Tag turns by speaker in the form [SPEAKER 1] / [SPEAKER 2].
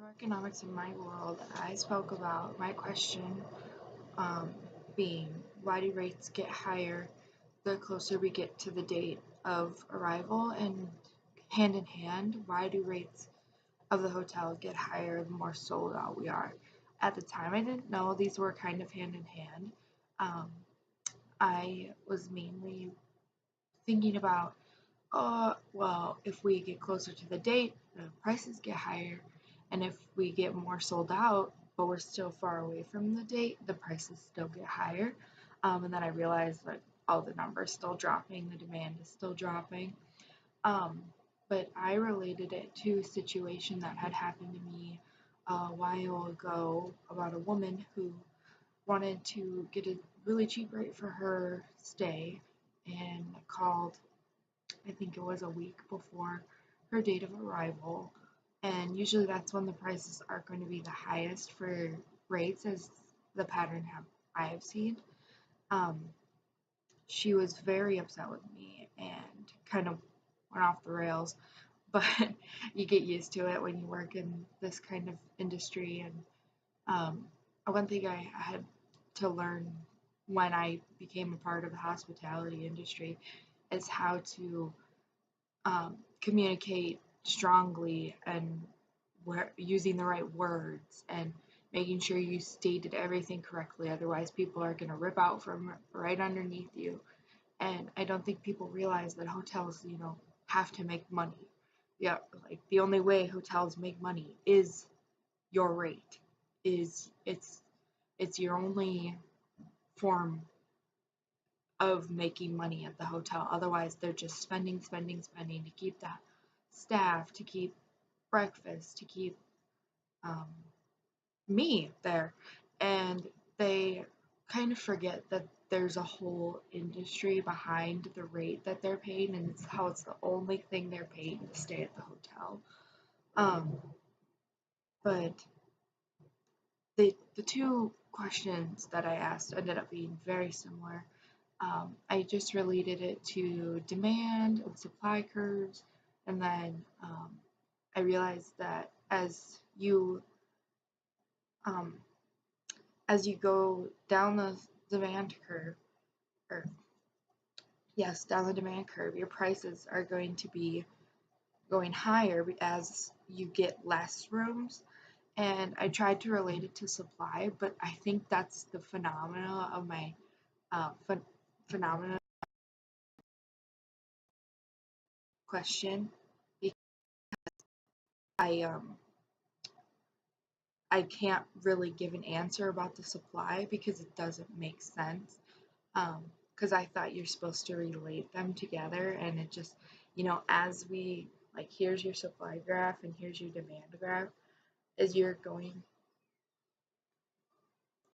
[SPEAKER 1] Microeconomics in my world, I spoke about my question um, being why do rates get higher the closer we get to the date of arrival, and hand in hand, why do rates of the hotel get higher the more sold out we are? At the time, I didn't know these were kind of hand in hand. Um, I was mainly thinking about, well, if we get closer to the date, the prices get higher, and if we get more sold out, but we're still far away from the date, the prices still get higher. And then I realized that all the numbers still dropping, the demand is still dropping. Um, but I related it to a situation that had happened to me a while ago about a woman who wanted to get a really cheap rate for her stay and called, I think it was a week before her date of arrival. And usually that's when the prices are going to be the highest for rates, as the pattern I have seen. Um, she was very upset with me and kind of went off the rails, but you get used to it when you work in this kind of industry. And um, one thing I had to learn when I became a part of the hospitality industry is how to communicate strongly and using the right words and making sure you stated everything correctly. Otherwise, people are going to rip out from right underneath you. And I don't think people realize that hotels, have to make money. Yeah, like the only way hotels make money is your rate. Is it's your only form of making money at the hotel. Otherwise, they're just spending, spending, spending to keep that staff, to keep breakfast, to keep um, me there. And they kind of forget that there's a whole industry behind the rate that they're paying, and it's how it's the only thing they're paying to stay at the hotel. Um, but the two questions that I asked ended up being very similar. I just related it to demand and supply curves, and then I realized that um, as you go down the demand curve, or yes, down the demand curve, your prices are going to be going higher as you get less rooms. And I tried to relate it to supply, but I think that's the phenomena of my phenomena question. I um I can't really give an answer about the supply because it doesn't make sense. Because I thought you're supposed to relate them together, and it just, as we, like, here's your supply graph and here's your demand graph, as you're going